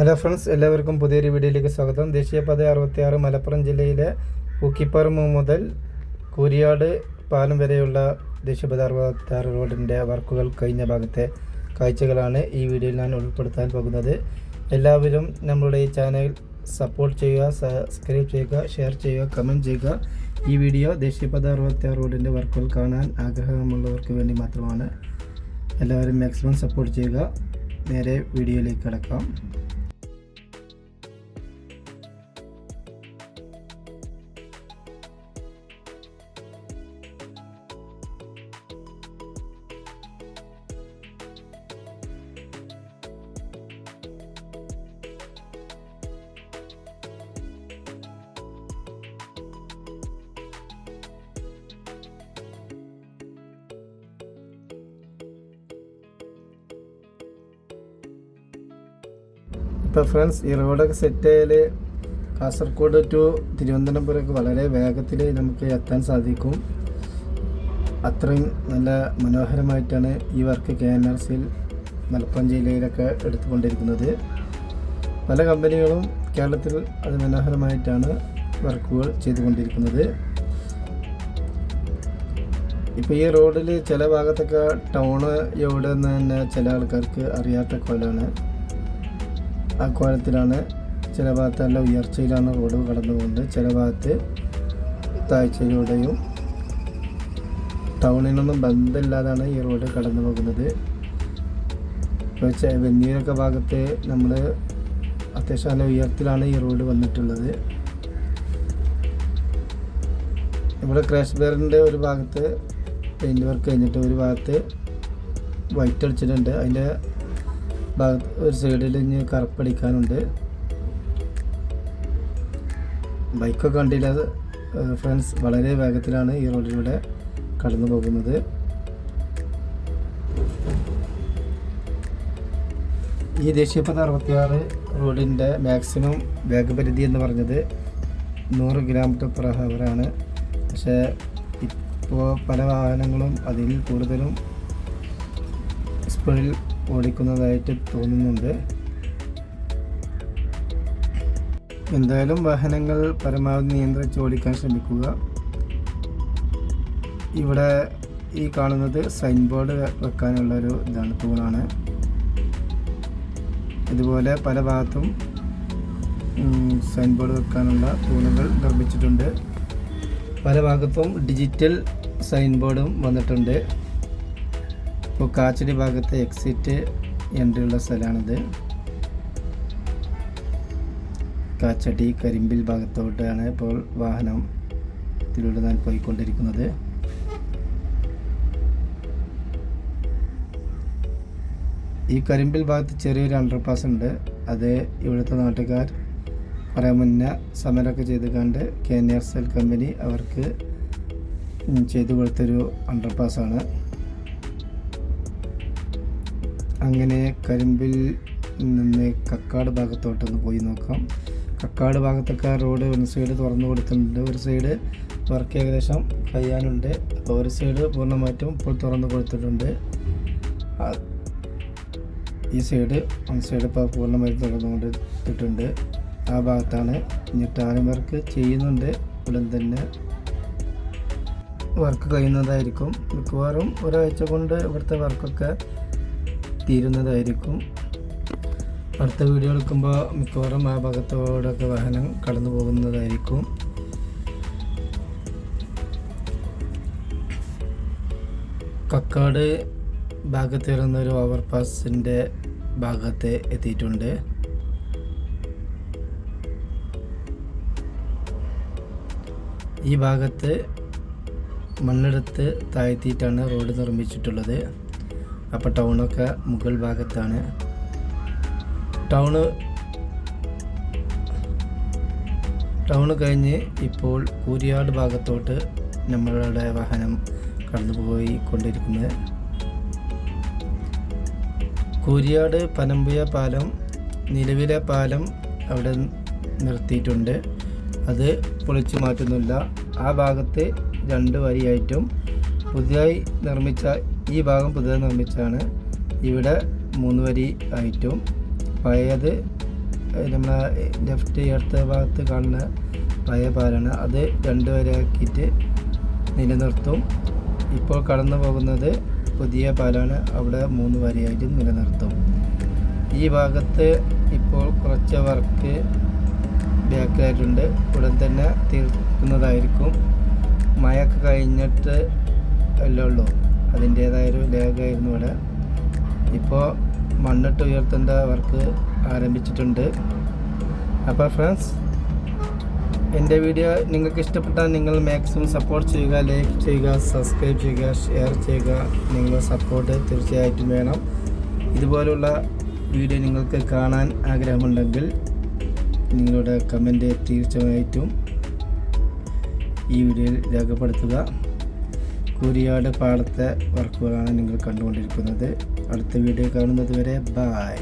Hello friends, എല്ലാവർക്കും പുതിയൊരു വീഡിയോയിലേക്ക് സ്വാഗതം. ദേശീയപാത 66 മലപ്പുറം ജില്ലയിലെ പൂക്കിപ്പറമ്പ് മുതൽ കൂരിയാട് പാലം വരെയുള്ള ദേശീയപാത 66 റോഡിൻ്റെ വർക്കുകൾ കഴിഞ്ഞ ഭാഗത്തെ കാഴ്ചകളാണ് ഈ വീഡിയോയിൽ ഞാൻ ഉൾപ്പെടുത്താൻ പോകുന്നത്. എല്ലാവരും നമ്മളുടെ ഈ ചാനൽ സപ്പോർട്ട് ചെയ്യുക, സബ്സ്ക്രൈബ് ചെയ്യുക, ഷെയർ ചെയ്യുക, കമൻറ്റ് ചെയ്യുക. ഈ വീഡിയോ ദേശീയപാത 66 റോഡിൻ്റെ വർക്കുകൾ കാണാൻ ആഗ്രഹമുള്ളവർക്ക് വേണ്ടി മാത്രമാണ്. എല്ലാവരും മാക്സിമം സപ്പോർട്ട് ചെയ്യുക. നേരെ വീഡിയോയിലേക്ക് കടക്കാം. ഇപ്പോൾ ഫ്രണ്ട്സ്, ഈ റോഡൊക്കെ സെറ്റ് ചെയ്യൽ കാസർഗോഡ് ടു തിരുവനന്തപുരമൊക്കെ വളരെ വേഗത്തിൽ നമുക്ക് എത്താൻ സാധിക്കും. അത്രയും നല്ല മനോഹരമായിട്ടാണ് ഈ വർക്ക് KNRCയിൽ മലപ്പുറം ജില്ലയിലൊക്കെ എടുത്തുകൊണ്ടിരിക്കുന്നത്. പല കമ്പനികളും കേരളത്തിൽ അത് മനോഹരമായിട്ടാണ് വർക്കുകൾ ചെയ്തുകൊണ്ടിരിക്കുന്നത്. ഇപ്പോൾ ഈ റോഡിൽ ചില ഭാഗത്തൊക്കെ ടൗണ് എവിടെയെന്ന് തന്നെ ചില ആൾക്കാർക്ക് അറിയാത്ത കോലാണ്. ആ കോലത്തിലാണ്. ചില ഭാഗത്ത് നല്ല ഉയർച്ചയിലാണ് റോഡ് കടന്നു പോകുന്നത്, ചില ഭാഗത്ത് താഴ്ചയിലൂടെയും. ടൗണിനൊന്നും ബന്ധമില്ലാതാണ് ഈ റോഡ് കടന്നു പോകുന്നത്. ഇപ്പോൾ വെന്നീരൊക്കെ ഭാഗത്ത് നമ്മൾ അത്യാവശ്യം നല്ല ഉയരത്തിലാണ് ഈ റോഡ് വന്നിട്ടുള്ളത്. ഇവിടെ ക്രാഷ് ബാറിൻ്റെ ഒരു ഭാഗത്ത് പെയിൻറ്റ് വർക്ക് കഴിഞ്ഞിട്ട് ഒരു ഭാഗത്ത് വൈറ്റ് അടിച്ചിട്ടുണ്ട്. അതിൻ്റെ ഭാഗത്ത് ഒരു സൈഡിൽ ഇനി കറുപ്പടിക്കാനുണ്ട്. ബൈക്കൊക്കെ കണ്ടില്ല ഫ്രണ്ട്സ്, വളരെ വേഗത്തിലാണ് ഈ റോഡിലൂടെ കടന്നു പോകുന്നത്. ഈ ദേശീയപാത 66 റോഡിൻ്റെ മാക്സിമം വേഗപരിധി എന്ന് പറഞ്ഞത് 100 km/h. പക്ഷേ ഇപ്പോൾ പല വാഹനങ്ങളും അതിൽ കൂടുതലും സ്പീഡിൽ ഓടിക്കുന്നതായിട്ട് തോന്നുന്നുണ്ട്. എന്തായാലും വാഹനങ്ങൾ പരമാവധി നിയന്ത്രിച്ച് ഓടിക്കാൻ ശ്രമിക്കുക. ഇവിടെ ഈ കാണുന്നത് സൈൻ ബോർഡ് വെക്കാനുള്ളൊരു തൂണാണ്. ഇതുപോലെ പല ഭാഗത്തും സൈൻ ബോർഡ് വെക്കാനുള്ള തൂണുകൾ നിർമ്മിച്ചിട്ടുണ്ട്. പല ഭാഗത്തും ഡിജിറ്റൽ സൈൻ ബോർഡും വന്നിട്ടുണ്ട്. ഇപ്പോൾ കാച്ചടി ഭാഗത്തെ എക്സിറ്റ് എൻട്രി ഉള്ള സ്ഥലമാണിത്. കാച്ചടി കരിമ്പിൽ ഭാഗത്തോട്ടാണ് ഇപ്പോൾ വാഹനത്തിലൂടെ ഞാൻ പോയിക്കൊണ്ടിരിക്കുന്നത്. ഈ കരിമ്പിൽ ഭാഗത്ത് ചെറിയൊരു അണ്ടർപാസ് ഉണ്ട്. അത് ഇവിടുത്തെ നാട്ടുകാർ കുറേ മുന്നേ സമരമൊക്കെ ചെയ്ത് കണ്ട് KNRCL കമ്പനി അവർക്ക് ചെയ്തു കൊടുത്തൊരു അണ്ടർപാസ്സാണ്. അങ്ങനെ കരിമ്പിൽ നിന്ന് കക്കാട് ഭാഗത്തോട്ടൊന്ന് പോയി നോക്കാം. കക്കാട് ഭാഗത്തൊക്കെ റോഡ് ഒരു സൈഡ് തുറന്നു കൊടുത്തിട്ടുണ്ട്, ഒരു സൈഡ് വർക്ക് ഏകദേശം കഴിയാനുണ്ട്. അപ്പോൾ ഒരു സൈഡ് പൂർണ്ണമായിട്ടും ഇപ്പോൾ തുറന്നു കൊടുത്തിട്ടുണ്ട്. ഈ സൈഡ് ഇപ്പോൾ പൂർണ്ണമായിട്ടും തുറന്നു കൊടുത്തിട്ടുണ്ട്. ആ ഭാഗത്താണ് ഇനി ടാറിംഗ് വർക്ക് ചെയ്യുന്നുണ്ട്. ഉടൻ തന്നെ വർക്ക് കഴിയുന്നതായിരിക്കും. മിക്കവാറും ഒരാഴ്ച കൊണ്ട് ഇവിടുത്തെ വർക്കൊക്കെ തീരുന്നതായിരിക്കും. അടുത്ത വീഡിയോ എടുക്കുമ്പോൾ മിക്കവാറും ആ ഭാഗത്തോടൊക്കെ വാഹനം കടന്നു പോകുന്നതായിരിക്കും. കക്കാട് ഭാഗത്ത് വരുന്ന ഒരു ഓവർപാസിൻ്റെ ഭാഗത്ത് എത്തിയിട്ടുണ്ട്. ഈ ഭാഗത്ത് മണ്ണെടുത്ത് താഴ്ത്തിയിട്ടാണ് റോഡ് നിർമ്മിച്ചിട്ടുള്ളത്. അപ്പോൾ ടൗണൊക്കെ മുകൾ ഭാഗത്താണ്. ടൗണ് കഴിഞ്ഞ് ഇപ്പോൾ കൂരിയാട് ഭാഗത്തോട്ട് നമ്മളുടെ വാഹനം കടന്നുപോയി കൊണ്ടിരിക്കുന്നത്. കൂരിയാട് പനമ്പുയ പാലം, നിലവിലെ പാലം അവിടെ നിർത്തിയിട്ടുണ്ട്. അത് പൊളിച്ചു മാറ്റുന്നില്ല. ആ ഭാഗത്ത് 2 വരിയായിട്ടും പുതിയതായി നിർമ്മിച്ച ഈ ഭാഗം പുതിയതായി നിർമ്മിച്ചാണ്. ഇവിടെ 3 വരി ആയിട്ടും പഴയത് നമ്മളെ ലെഫ്റ്റ് ഇടത്തെ ഭാഗത്ത് കാണുന്ന പഴയ പാലാണ്. അത് 2 വരെയാക്കിയിട്ട് നിലനിർത്തും. ഇപ്പോൾ കടന്നു പോകുന്നത് പുതിയ പാലാണ്, അവിടെ 3 വരെയായിട്ട് നിലനിർത്തും. ഈ ഭാഗത്ത് ഇപ്പോൾ കുറച്ച് വർക്ക് ബാക്കിലായിട്ടുണ്ട്, ഉടൻ തന്നെ തീർക്കുന്നതായിരിക്കും. മഴയൊക്കെ കഴിഞ്ഞിട്ട് അല്ലേ ഉള്ളൂ, അതിൻ്റേതായൊരു ലേഖായിരുന്നു ഇവിടെ. ഇപ്പോൾ മണ്ണിട്ട് ഉയർത്തേണ്ട വർക്ക് ആരംഭിച്ചിട്ടുണ്ട്. അപ്പോൾ ഫ്രണ്ട്സ്, എൻ്റെ വീഡിയോ നിങ്ങൾക്ക് ഇഷ്ടപ്പെട്ടാൽ നിങ്ങൾ മാക്സിമം സപ്പോർട്ട് ചെയ്യുക, ലൈക്ക് ചെയ്യുക, സബ്സ്ക്രൈബ് ചെയ്യുക, ഷെയർ ചെയ്യുക. നിങ്ങളുടെ സപ്പോർട്ട് തീർച്ചയായിട്ടും വേണം. ഇതുപോലുള്ള വീഡിയോ നിങ്ങൾക്ക് കാണാൻ ആഗ്രഹമുണ്ടെങ്കിൽ നിങ്ങളുടെ കമൻറ്റ് തീർച്ചയായിട്ടും ഈ വീഡിയോയിൽ രേഖപ്പെടുത്തുക. കൂരിയാട് പാടത്തെ വർക്കുകളാണ് നിങ്ങൾ കണ്ടുകൊണ്ടിരിക്കുന്നത്. അടുത്ത വീഡിയോ കാണുന്നത് വരെ ബൈ.